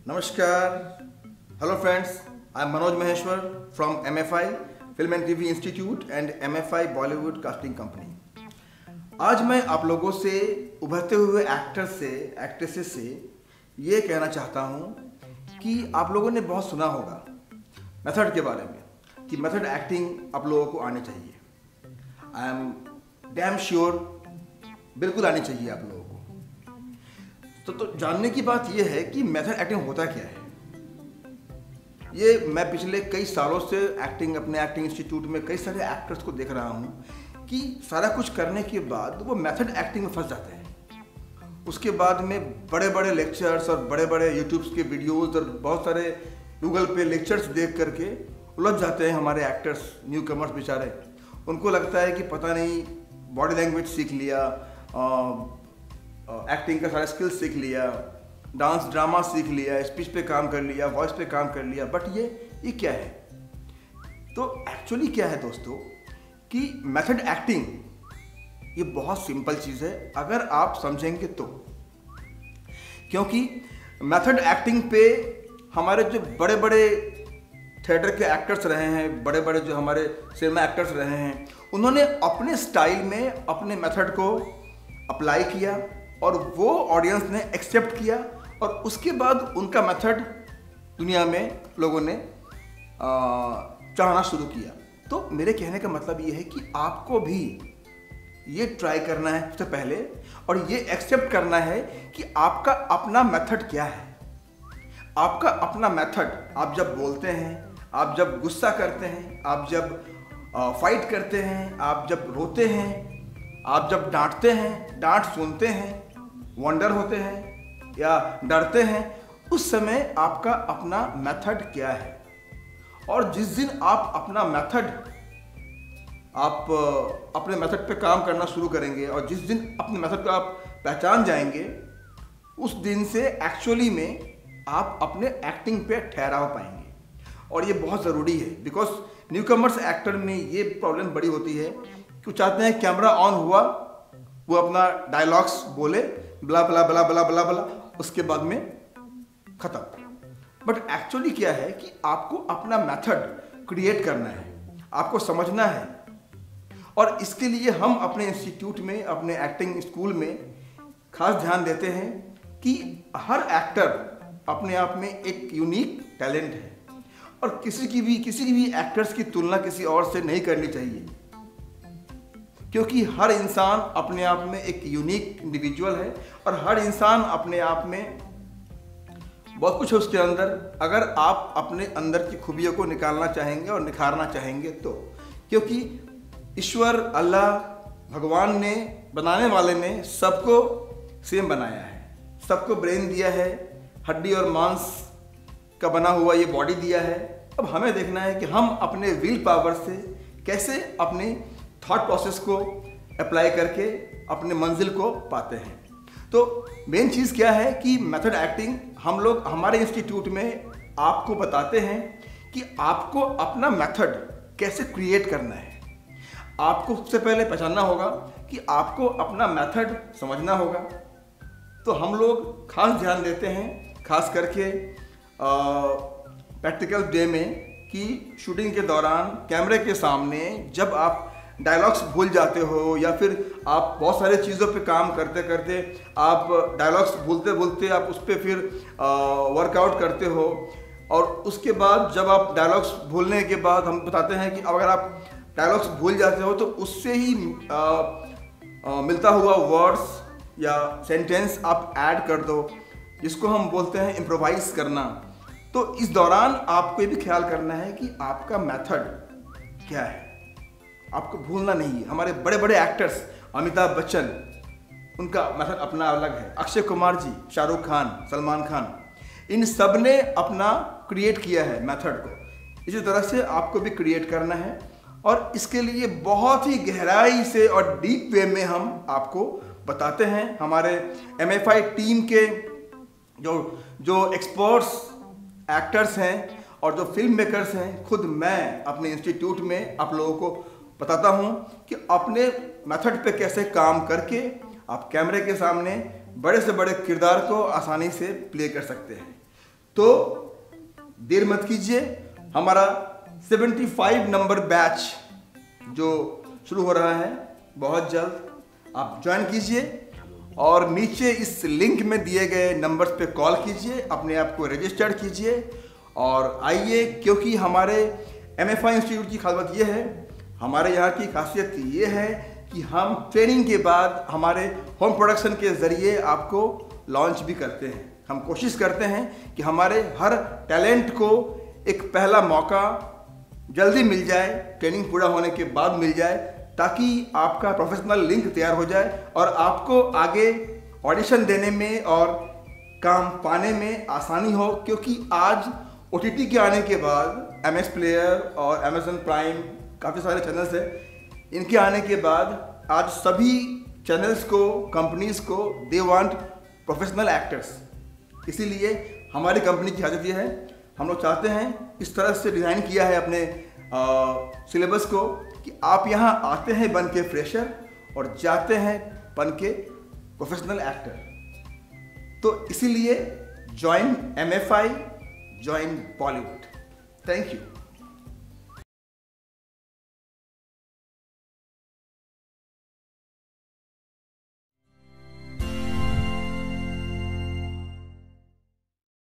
नमस्कार, hello friends, I am Manoj Maheshwar from MFI film and TV institute and MFI Bollywood casting company. आज मैं आप लोगों से उभरते हुए एक्टर्स से एक्ट्रेसेस से ये कहना चाहता हूँ कि आप लोगों ने बहुत सुना होगा मेथड के बारे में कि मेथड एक्टिंग आप लोगों को आनी चाहिए। आई एम डैम श्योर बिल्कुल आनी चाहिए आप लोगों को। तो जानने की बात यह है कि मेथड एक्टिंग होता क्या है। ये मैं पिछले कई सालों से अपने एक्टिंग इंस्टीट्यूट में कई सारे एक्टर्स को देख रहा हूँ कि सारा कुछ करने के बाद वो मेथड एक्टिंग में फंस जाते हैं। उसके बाद में बड़े बड़े लेक्चर्स और बड़े बड़े यूट्यूब्स के वीडियोस और बहुत सारे गूगल पे लेक्चर्स देख करके उलझ जाते हैं हमारे एक्टर्स, न्यू कमर्स बेचारे। उनको लगता है कि पता नहीं बॉडी लैंग्वेज सीख लिया, एक्टिंग का सारा स्किल्स सीख लिया, डांस ड्रामा सीख लिया, स्पीच पे काम कर लिया, वॉइस पे काम कर लिया, बट ये क्या है। तो एक्चुअली क्या है दोस्तों कि मेथड एक्टिंग ये बहुत सिंपल चीज़ है अगर आप समझेंगे तो। क्योंकि मेथड एक्टिंग पे हमारे जो बड़े बड़े थिएटर के एक्टर्स रहे हैं, बड़े बड़े जो हमारे सिनेमा एक्टर्स रहे हैं, उन्होंने अपने स्टाइल में अपने मेथड को अप्लाई किया और वो ऑडियंस ने एक्सेप्ट किया और उसके बाद उनका मेथड दुनिया में लोगों ने चाहना शुरू किया। तो मेरे कहने का मतलब ये है कि आपको भी ये ट्राई करना है सबसे पहले और ये एक्सेप्ट करना है कि आपका अपना मेथड क्या है। आपका अपना मेथड, आप जब बोलते हैं, आप जब गुस्सा करते हैं, आप जब फाइट करते हैं, आप जब रोते हैं, आप जब डांटते हैं, डांट सुनते हैं, वंडर होते हैं या डरते हैं, उस समय आपका अपना मेथड क्या है। और जिस दिन आप अपने मेथड पे काम करना शुरू करेंगे और जिस दिन अपने मेथड को आप पहचान जाएंगे, उस दिन से एक्चुअली में आप अपने एक्टिंग पे ठहराव पाएंगे। और ये बहुत ज़रूरी है बिकॉज न्यूकमर्स एक्टर में ये प्रॉब्लम बड़ी होती है कि चाहते हैं कैमरा ऑन हुआ, वो अपना डायलॉग्स बोले, बला बला बला बला बला बला, उसके बाद में खत्म। बट एक्चुअली क्या है कि आपको अपना मेथड क्रिएट करना है, आपको समझना है। और इसके लिए हम अपने इंस्टीट्यूट में, अपने एक्टिंग स्कूल में खास ध्यान देते हैं कि हर एक्टर अपने आप में एक यूनिक टैलेंट है और किसी की भी एक्टर्स की तुलना किसी और से नहीं करनी चाहिए। क्योंकि हर इंसान अपने आप में एक यूनिक इंडिविजुअल है और हर इंसान अपने आप में बहुत कुछ है उसके अंदर। अगर आप अपने अंदर की खूबियों को निकालना चाहेंगे और निखारना चाहेंगे तो, क्योंकि ईश्वर, अल्लाह, भगवान ने, बनाने वाले ने सबको सेम बनाया है, सबको ब्रेन दिया है, हड्डी और मांस का बना हुआ ये बॉडी दिया है। अब हमें देखना है कि हम अपने विल पावर से कैसे अपने थॉट प्रोसेस को अप्लाई करके अपने मंजिल को पाते हैं। तो मेन चीज़ क्या है कि मेथड एक्टिंग हम लोग हमारे इंस्टीट्यूट में आपको बताते हैं कि आपको अपना मेथड कैसे क्रिएट करना है। आपको सबसे पहले पहचानना होगा कि आपको अपना मेथड समझना होगा। तो हम लोग खास ध्यान देते हैं, खास करके प्रैक्टिकल डे में, कि शूटिंग के दौरान कैमरे के सामने जब आप डायलॉग्स भूल जाते हो या फिर आप बहुत सारे चीज़ों पे काम करते करते आप डायलॉग्स भूलते भूलते आप उस पर फिर वर्कआउट करते हो और उसके बाद जब आप डायलॉग्स भूलने के बाद हम बताते हैं कि अगर आप डायलॉग्स भूल जाते हो तो उससे ही मिलता हुआ वर्ड्स या सेंटेंस आप ऐड कर दो, जिसको हम बोलते हैं इम्प्रोवाइज करना। तो इस दौरान आपको ये भी ख्याल करना है कि आपका मेथड क्या है, आपको भूलना नहीं है। हमारे बड़े बड़े एक्टर्स, अमिताभ बच्चन, उनका मेथड अपना अलग है, अक्षय कुमार जी, शाहरुख खान, सलमान खान, इन सब ने अपना क्रिएट किया है मेथड को। इसी तरह से आपको भी क्रिएट करना है और इसके लिए बहुत ही गहराई से और डीप वे में हम आपको बताते हैं। हमारे MFI टीम के जो एक्सपर्ट्स एक्टर्स हैं और जो फिल्म मेकर्स हैं, खुद मैं अपने इंस्टीट्यूट में आप लोगों को बताता हूं कि अपने मेथड पे कैसे काम करके आप कैमरे के सामने बड़े से बड़े किरदार को आसानी से प्ले कर सकते हैं। तो देर मत कीजिए, हमारा 75 नंबर बैच जो शुरू हो रहा है बहुत जल्द आप ज्वाइन कीजिए और नीचे इस लिंक में दिए गए नंबर्स पे कॉल कीजिए, अपने आप को रजिस्टर्ड कीजिए और आइए, क्योंकि हमारे MFI इंस्टीट्यूट की खासियत ये है, हमारे यहाँ की खासियत ये है कि हम ट्रेनिंग के बाद हमारे होम प्रोडक्शन के ज़रिए आपको लॉन्च भी करते हैं। हम कोशिश करते हैं कि हमारे हर टैलेंट को एक पहला मौका जल्दी मिल जाए, ट्रेनिंग पूरा होने के बाद मिल जाए, ताकि आपका प्रोफेशनल लिंक तैयार हो जाए और आपको आगे ऑडिशन देने में और काम पाने में आसानी हो। क्योंकि आज OTT के आने के बाद MS प्लेयर और Amazon प्राइम काफ़ी सारे चैनल्स हैं, इनके आने के बाद आज सभी चैनल्स को, कंपनीज को दे वांट प्रोफेशनल एक्टर्स। इसीलिए हमारी कंपनी की खासियत ये है, हम लोग चाहते हैं, इस तरह से डिज़ाइन किया है अपने सिलेबस को कि आप यहाँ आते हैं बन के फ्रेशर और जाते हैं बन के प्रोफेशनल एक्टर। तो इसीलिए join MFI, join Bollywood. Thank you.